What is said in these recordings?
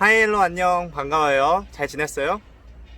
하이엘로 안녕, 반가워요. 잘 지냈어요?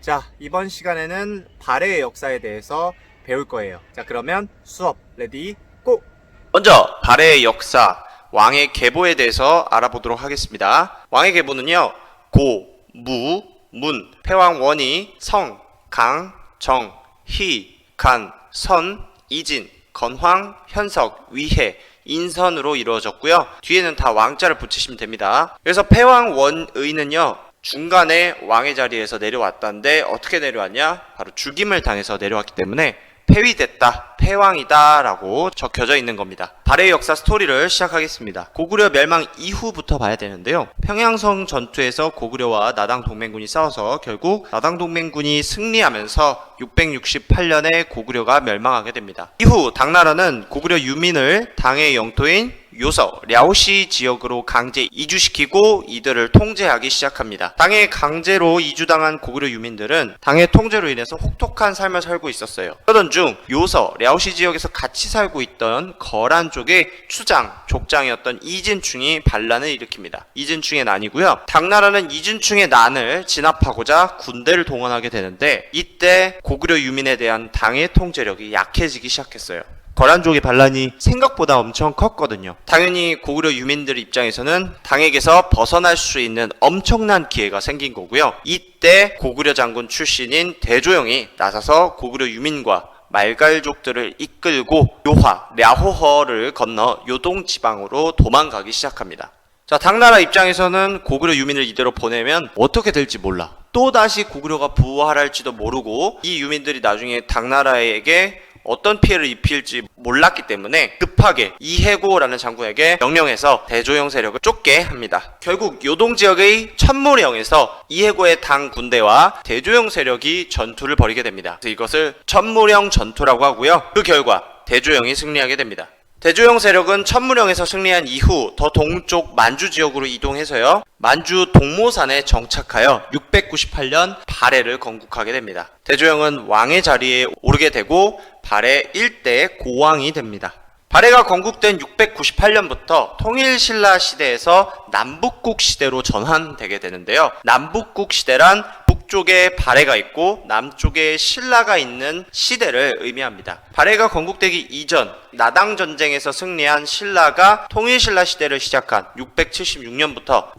자, 이번 시간에는 발해의 역사에 대해서 배울 거예요. 자, 그러면 수업 레디 고! 먼저 발해의 역사, 왕의 계보에 대해서 알아보도록 하겠습니다. 왕의 계보는요, 고, 무, 문, 패왕원이 성, 강, 정, 희, 간, 선, 이진, 건황, 현석, 위해, 인선으로 이루어졌고요. 뒤에는 다 왕자를 붙이시면 됩니다. 그래서 패왕원의는요, 중간에 왕의 자리에서 내려왔다는데 어떻게 내려왔냐? 바로 죽임을 당해서 내려왔기 때문에 폐위됐다, 패왕이다 라고 적혀져 있는 겁니다. 발해의 역사 스토리를 시작하겠습니다. 고구려 멸망 이후부터 봐야 되는데요. 평양성 전투에서 고구려와 나당 동맹군이 싸워서 결국 나당 동맹군이 승리하면서 668년에 고구려가 멸망하게 됩니다. 이후 당나라는 고구려 유민을 당의 영토인 요서, 랴오시 지역으로 강제 이주시키고 이들을 통제하기 시작합니다. 당에 강제로 이주당한 고구려 유민들은 당의 통제로 인해서 혹독한 삶을 살고 있었어요. 그러던 중 요서, 랴오시 지역에서 같이 살고 있던 거란 쪽의 추장, 족장이었던 이진충이 반란을 일으킵니다. 이진충의 난이고요. 당나라는 이진충의 난을 진압하고자 군대를 동원하게 되는데 이때 고구려 유민에 대한 당의 통제력이 약해지기 시작했어요. 거란족의 반란이 생각보다 엄청 컸거든요. 당연히 고구려 유민들 입장에서는 당에게서 벗어날 수 있는 엄청난 기회가 생긴 거고요. 이때 고구려 장군 출신인 대조영이 나서서 고구려 유민과 말갈족들을 이끌고 요화, 랴호허를 건너 요동 지방으로 도망가기 시작합니다. 자, 당나라 입장에서는 고구려 유민을 이대로 보내면 어떻게 될지 몰라. 또다시 고구려가 부활할지도 모르고 이 유민들이 나중에 당나라에게 어떤 피해를 입힐지 몰랐기 때문에 급하게 이해고라는 장군에게 명령해서 대조영 세력을 쫓게 합니다. 결국 요동 지역의 천무령에서 이해고의 당 군대와 대조영 세력이 전투를 벌이게 됩니다. 그래서 이것을 천무령 전투라고 하고요. 그 결과 대조영이 승리하게 됩니다. 대조영 세력은 천무령에서 승리한 이후 더 동쪽 만주 지역으로 이동해서요, 만주 동모산에 정착하여 698년 발해를 건국하게 됩니다. 대조영은 왕의 자리에 오르게 되고 발해 일대 고왕이 됩니다. 발해가 건국된 698년부터 통일신라 시대에서 남북국 시대로 전환되게 되는데요. 남북국 시대란 북쪽에 발해가 있고 남쪽에 신라가 있는 시대를 의미합니다. 발해가 건국되기 이전 나당 전쟁에서 승리한 신라가 통일신라 시대를 시작한 676년부터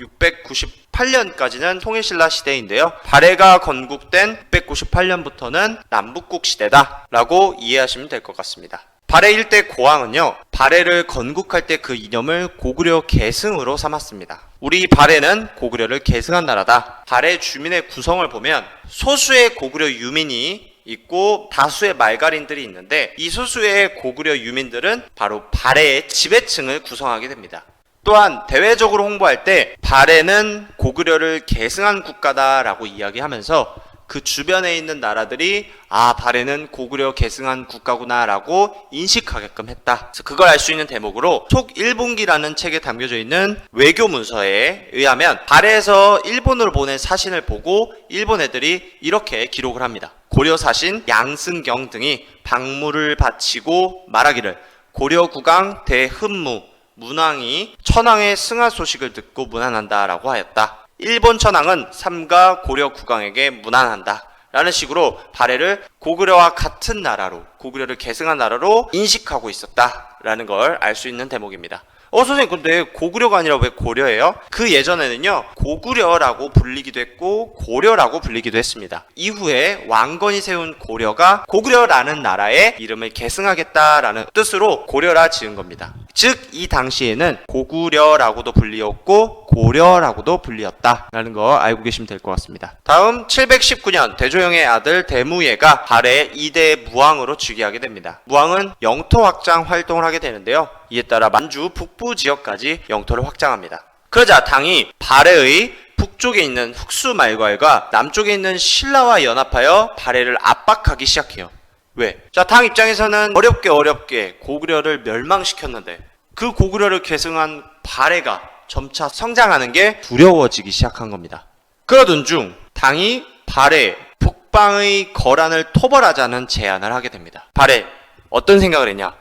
698년까지는 통일신라 시대인데요. 발해가 건국된 698년부터는 남북국 시대다 라고 이해하시면 될 것 같습니다. 발해 일대 고왕은요, 발해를 건국할 때 그 이념을 고구려 계승으로 삼았습니다. 우리 발해는 고구려를 계승한 나라다. 발해 주민의 구성을 보면 소수의 고구려 유민이 있고 다수의 말갈인들이 있는데 이 소수의 고구려 유민들은 바로 발해의 지배층을 구성하게 됩니다. 또한 대외적으로 홍보할 때 발해는 고구려를 계승한 국가다라고 이야기하면서 그 주변에 있는 나라들이 발해는 고구려 계승한 국가구나 라고 인식하게끔 했다. 그래서 그걸 알 수 있는 대목으로 촉일본기라는 책에 담겨져 있는 외교 문서에 의하면 발해에서 일본으로 보낸 사신을 보고 일본 애들이 이렇게 기록을 합니다. 고려 사신 양승경 등이 방물을 바치고 말하기를 고려국왕 대흠무 문왕이 천황의 승하 소식을 듣고 문안한다 라고 하였다. 일본 천황은 삼가 고려 국왕에게 문안한다 라는 식으로 발해를 고구려와 같은 나라로, 고구려를 계승한 나라로 인식하고 있었다 라는 걸 알 수 있는 대목입니다. 선생님, 근데 고구려가 아니라 왜 고려예요? 그 예전에는요, 고구려라고 불리기도 했고 고려라고 불리기도 했습니다. 이후에 왕건이 세운 고려가 고구려라는 나라의 이름을 계승하겠다라는 뜻으로 고려라 지은 겁니다. 즉 이 당시에는 고구려라고도 불리었고 고려라고도 불리었다라는 거 알고 계시면 될 것 같습니다. 다음 719년 대조영의 아들 대무예가 발해 2대 무왕으로 즉위하게 됩니다. 무왕은 영토 확장 활동을 하게 되는데요. 이에 따라 만주 북부 지역까지 영토를 확장합니다. 그러자 당이 발해의 북쪽에 있는 흑수 말괄과 남쪽에 있는 신라와 연합하여 발해를 압박하기 시작해요. 왜? 자, 당 입장에서는 어렵게 고구려를 멸망시켰는데 그 고구려를 계승한 발해가 점차 성장하는 게 두려워지기 시작한 겁니다. 그러던 중 당이 발해 북방의 거란을 토벌하자는 제안을 하게 됩니다. 발해 어떤 생각을 했냐?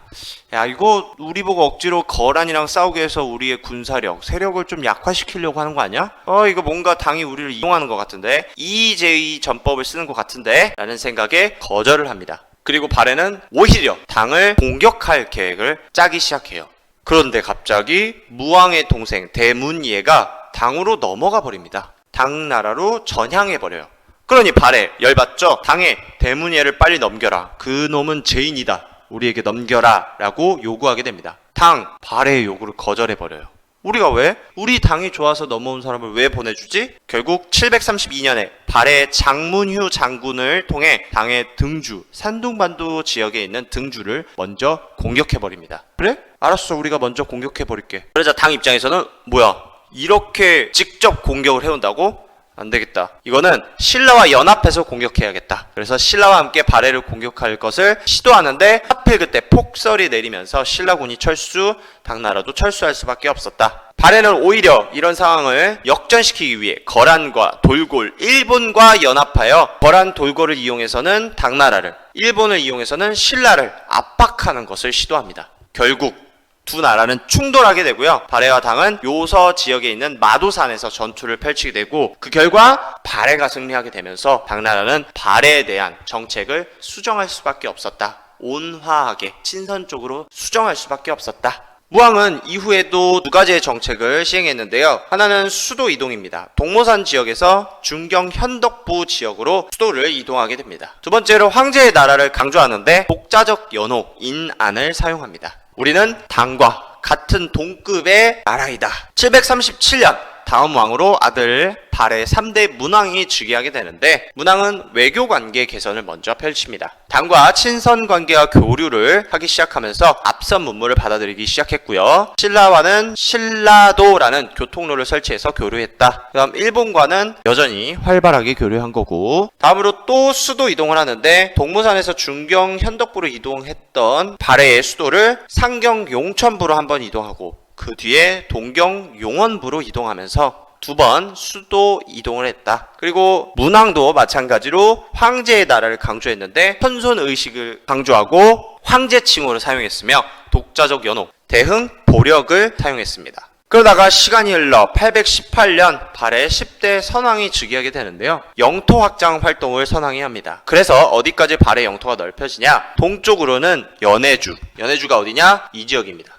야, 이거 우리 보고 억지로 거란이랑 싸우게 해서 우리의 군사력, 세력을 좀 약화시키려고 하는 거 아니야? 이거 뭔가 당이 우리를 이용하는 것 같은데, EJ 전법을 쓰는 것 같은데 라는 생각에 거절을 합니다. 그리고 발해는 오히려 당을 공격할 계획을 짜기 시작해요. 그런데 갑자기 무왕의 동생 대문예가 당으로 넘어가 버립니다. 당나라로 전향해 버려요. 그러니 발해 열받죠? 당에 대문예를 빨리 넘겨라. 그 놈은 죄인이다. 우리에게 넘겨라 라고 요구하게 됩니다. 당 발해의 요구를 거절해 버려요. 우리가 왜? 우리 당이 좋아서 넘어온 사람을 왜 보내주지? 결국 732년에 발해의 장문휴 장군을 통해 당의 등주, 산둥반도 지역에 있는 등주를 먼저 공격해버립니다. 그래? 알았어, 우리가 먼저 공격해버릴게. 그러자 당 입장에서는 뭐야? 이렇게 직접 공격을 해온다고? 안 되겠다. 이거는 신라와 연합해서 공격해야겠다. 그래서 신라와 함께 발해를 공격할 것을 시도하는데 하필 그때 폭설이 내리면서 신라군이 철수, 당나라도 철수할 수밖에 없었다. 발해는 오히려 이런 상황을 역전시키기 위해 거란과 돌골, 일본과 연합하여 거란, 돌골을 이용해서는 당나라를, 일본을 이용해서는 신라를 압박하는 것을 시도합니다. 결국 두 나라는 충돌하게 되고요. 발해와 당은 요서 지역에 있는 마도산에서 전투를 펼치게 되고 그 결과 발해가 승리하게 되면서 당나라는 발해에 대한 정책을 수정할 수밖에 없었다. 온화하게 친선적으로 수정할 수밖에 없었다. 무왕은 이후에도 두 가지의 정책을 시행했는데요. 하나는 수도 이동입니다. 동모산 지역에서 중경 현덕부 지역으로 수도를 이동하게 됩니다. 두 번째로 황제의 나라를 강조하는데 독자적 연호, 인안을 사용합니다. 우리는 당과 같은 동급의 나라이다. 737년 다음 왕으로 아들 발해 3대 문왕이 즉위하게 되는데 문왕은 외교관계 개선을 먼저 펼칩니다. 당과 친선 관계와 교류를 하기 시작하면서 앞선 문물을 받아들이기 시작했고요. 신라와는 신라도라는 교통로를 설치해서 교류했다. 그다음 일본과는 여전히 활발하게 교류한 거고 다음으로 또 수도 이동을 하는데 동모산에서 중경 현덕부로 이동했던 발해의 수도를 상경 용천부로 한번 이동하고 그 뒤에 동경 용원부로 이동하면서 두 번 수도 이동을 했다. 그리고 문왕도 마찬가지로 황제의 나라를 강조했는데 현손 의식을 강조하고 황제 칭호를 사용했으며 독자적 연호, 대흥, 보력을 사용했습니다. 그러다가 시간이 흘러 818년 발해 10대 선왕이 즉위하게 되는데요. 영토 확장 활동을 선왕이 합니다. 그래서 어디까지 발해 영토가 넓혀지냐? 동쪽으로는 연해주, 연해주가 어디냐? 이 지역입니다.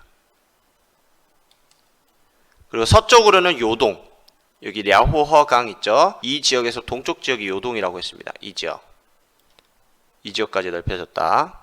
그리고 서쪽으로는 요동, 여기 랴호허강 있죠? 이 지역에서 동쪽 지역이 요동이라고 했습니다. 이 지역까지 넓혀졌다.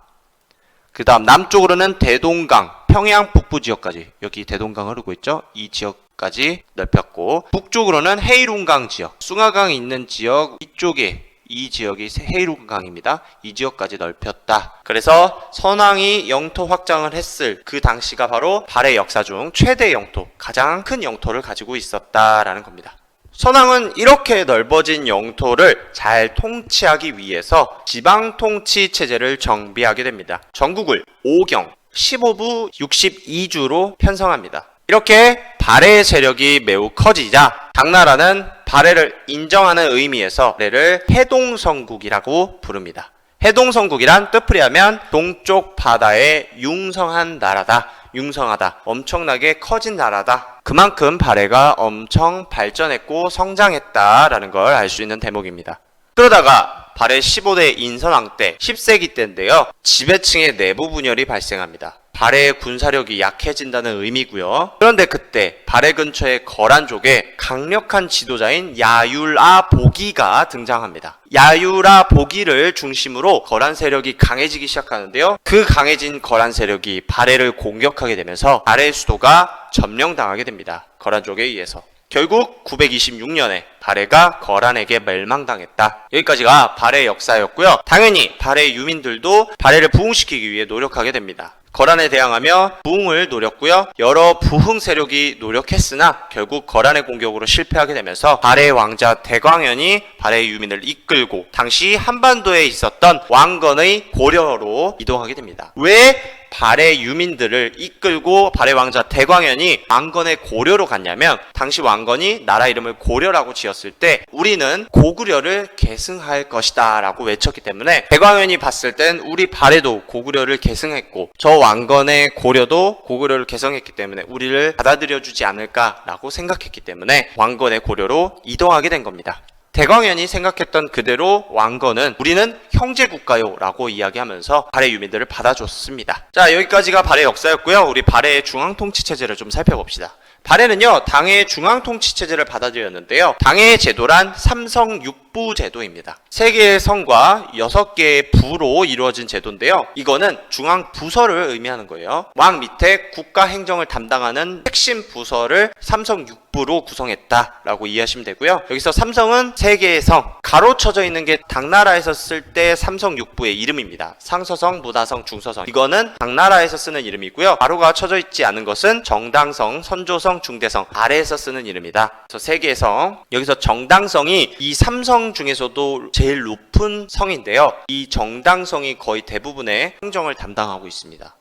그 다음 남쪽으로는 대동강, 평양 북부 지역까지, 여기 대동강 흐르고 있죠? 이 지역까지 넓혔고 북쪽으로는 헤이룽강 지역, 숭하강이 있는 지역 이쪽에 이 지역이 헤이룽강입니다. 이 지역까지 넓혔다. 그래서 선왕이 영토 확장을 했을 그 당시가 바로 발해 역사 중 최대 영토, 가장 큰 영토를 가지고 있었다라는 겁니다. 선왕은 이렇게 넓어진 영토를 잘 통치하기 위해서 지방통치 체제를 정비하게 됩니다. 전국을 5경, 15부, 62주로 편성합니다. 이렇게 발해의 세력이 매우 커지자 당나라는 발해를 인정하는 의미에서 발해를 해동성국이라고 부릅니다. 해동성국이란 뜻풀이하면 동쪽 바다에 융성한 나라다. 융성하다. 엄청나게 커진 나라다. 그만큼 발해가 엄청 발전했고 성장했다라는 걸 알 수 있는 대목입니다. 그러다가 발해 15대 인선왕 때 10세기 때인데요. 지배층의 내부 분열이 발생합니다. 발해의 군사력이 약해진다는 의미고요. 그런데 그때 발해 근처의 거란족의 강력한 지도자인 야율아 보기가 등장합니다. 야율아 보기를 중심으로 거란 세력이 강해지기 시작하는데요. 그 강해진 거란 세력이 발해를 공격하게 되면서 발해 수도가 점령당하게 됩니다. 거란족에 의해서. 결국 926년에 발해가 거란에게 멸망당했다. 여기까지가 발해의 역사였고요. 당연히 발해 유민들도 발해를 부흥시키기 위해 노력하게 됩니다. 거란에 대항하며 부흥을 노렸고요. 여러 부흥 세력이 노력했으나 결국 거란의 공격으로 실패하게 되면서 발해 왕자 대광현이 발해 유민을 이끌고 당시 한반도에 있었던 왕건의 고려로 이동하게 됩니다. 왜 발해 유민들을 이끌고 발해 왕자 대광현이 왕건의 고려로 갔냐면, 당시 왕건이 나라 이름을 고려라고 지었을 때 우리는 고구려를 계승할 것이다 라고 외쳤기 때문에, 대광현이 봤을 땐 우리 발해도 고구려를 계승했고 저 왕건의 고려도 고구려를 계승했기 때문에 우리를 받아들여주지 않을까라고 생각했기 때문에 왕건의 고려로 이동하게 된 겁니다. 대광현이 생각했던 그대로 왕건은 우리는 형제국가요 라고 이야기하면서 발해 유민들을 받아줬습니다. 자, 여기까지가 발해 역사였고요. 우리 발해의 중앙통치체제를 좀 살펴봅시다. 발해는요, 당해의 중앙통치체제를 받아들였는데요, 당해의 제도란 삼성육부 제도입니다. 3개의 성과 6개의 부로 이루어진 제도인데요, 이거는 중앙부서를 의미하는 거예요. 왕 밑에 국가행정을 담당하는 핵심 부서를 삼성육부로 구성했다라고 이해하시면 되고요. 여기서 삼성은 3개의 성, 가로쳐져 있는 게 당나라에서 쓸 때 삼성육부의 이름입니다. 상서성, 무다성, 중서성. 이거는 당나라에서 쓰는 이름이고요. 가로가 쳐져 있지 않은 것은 정당성, 선조성, 중대성, 아래에서 쓰는 이름이다. 그래서 3개의 성. 여기서 정당성이 이 3성 중에서도 제일 높은 성인데요, 이 정당성이 거의 대부분의 행정을 담당하고 있습니다.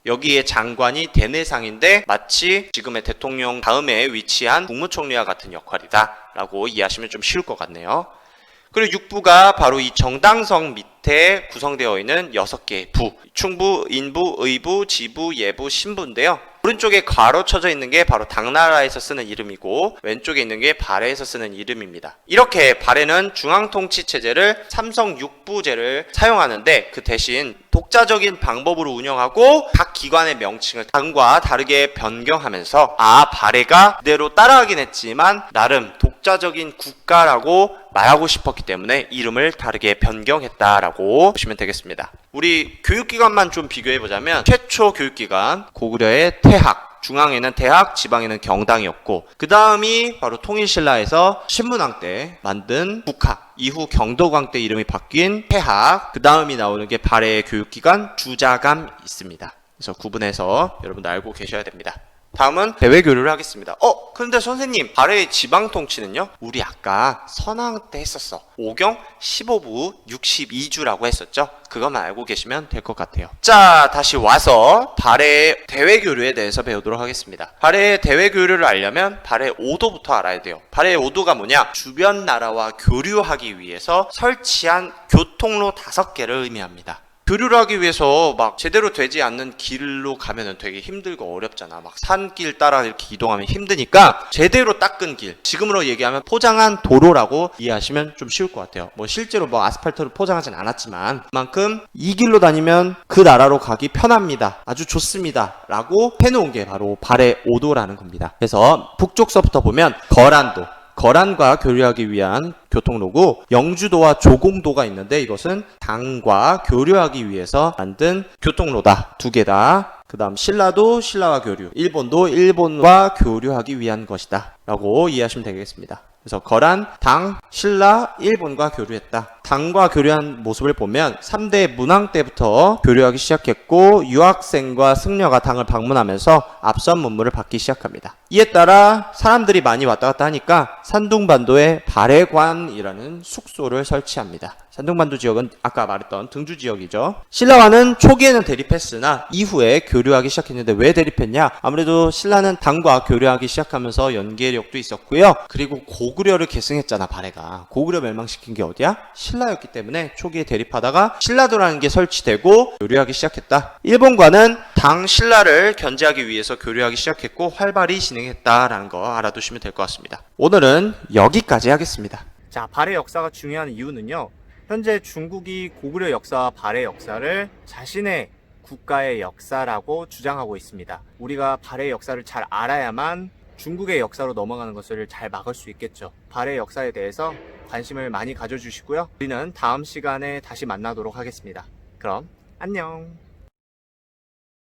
여기에 장관이 대내상인데 마치 지금의 대통령 다음에 위치한 국무총리와 같은 역할이다 라고 이해하시면 좀 쉬울 것 같네요. 그리고 육부가 바로 이 정당성 밑에 구성되어 있는 6개의 부, 충부, 인부, 의부, 지부, 예부, 신부인데요, 오른쪽에 가로쳐져 있는 게 바로 당나라에서 쓰는 이름이고 왼쪽에 있는 게 발해에서 쓰는 이름입니다. 이렇게 발해는 중앙통치체제를 삼성육부제를 사용하는데, 그 대신 독자적인 방법으로 운영하고 각 기관의 명칭을 당과 다르게 변경하면서, 발해가 그대로 따라하긴 했지만 나름 독자적인 국가라고 말하고 싶었기 때문에 이름을 다르게 변경했다라고 보시면 되겠습니다. 우리 교육기관만 좀 비교해보자면, 최초 교육기관 고구려의 태학, 중앙에는 태학, 지방에는 경당이었고, 그 다음이 바로 통일신라에서 신문왕 때 만든 국학, 이후 경덕왕 때 이름이 바뀐 태학, 그 다음이 나오는 게 발해의 교육기관 주자감 있습니다. 그래서 구분해서 여러분들 알고 계셔야 됩니다. 다음은 대외교류를 하겠습니다. 그런데 선생님, 발해의 지방통치는요? 우리 아까 선왕 때 했었어. 5경 15부 62주라고 했었죠? 그것만 알고 계시면 될 것 같아요. 자, 다시 와서 발해의 대외교류에 대해서 배우도록 하겠습니다. 발해의 대외교류를 알려면 발해 오도부터 알아야 돼요. 발해의 오도가 뭐냐? 주변 나라와 교류하기 위해서 설치한 교통로 5개를 의미합니다. 교류를 하기 위해서 막 제대로 되지 않는 길로 가면은 되게 힘들고 어렵잖아. 막 산길 따라 이렇게 이동하면 힘드니까 제대로 닦은 길, 지금으로 얘기하면 포장한 도로라고 이해하시면 좀 쉬울 것 같아요. 뭐 실제로 뭐 아스팔트로 포장하진 않았지만 그만큼 이 길로 다니면 그 나라로 가기 편합니다, 아주 좋습니다 라고 해놓은 게 바로 발해 오도라는 겁니다. 그래서 북쪽서부터 보면 거란도, 거란과 교류하기 위한 교통로고, 영주도와 조공도가 있는데 이것은 당과 교류하기 위해서 만든 교통로다. 2개다. 그 다음 신라도 신라와 교류, 일본도 일본과 교류하기 위한 것이다 라고 이해하시면 되겠습니다. 그래서 거란, 당, 신라, 일본과 교류했다. 당과 교류한 모습을 보면 3대 문왕 때부터 교류하기 시작했고, 유학생과 승려가 당을 방문하면서 앞선 문물을 받기 시작합니다. 이에 따라 사람들이 많이 왔다 갔다 하니까 산둥반도에 발해관이라는 숙소를 설치합니다. 산둥반도 지역은 아까 말했던 등주 지역이죠. 신라와는 초기에는 대립했으나 이후에 교류하기 시작했는데, 왜 대립했냐? 아무래도 신라는 당과 교류하기 시작하면서 연계력도 있었고요. 그리고 고구려를 계승했잖아, 발해가. 고구려 멸망시킨 게 어디야? 신라였기 때문에 초기에 대립하다가 신라도라는 게 설치되고 교류하기 시작했다. 일본과는 당 신라를 견제하기 위해서 교류하기 시작했고 활발히 진행했다라는 거 알아두시면 될 것 같습니다. 오늘은 여기까지 하겠습니다. 자, 발해 역사가 중요한 이유는요, 현재 중국이 고구려 역사와 발해 역사를 자신의 국가의 역사라고 주장하고 있습니다. 우리가 발해 역사를 잘 알아야만 중국의 역사로 넘어가는 것을 잘 막을 수 있겠죠. 발해 역사에 대해서 관심을 많이 가져주시고요. 우리는 다음 시간에 다시 만나도록 하겠습니다. 그럼 안녕.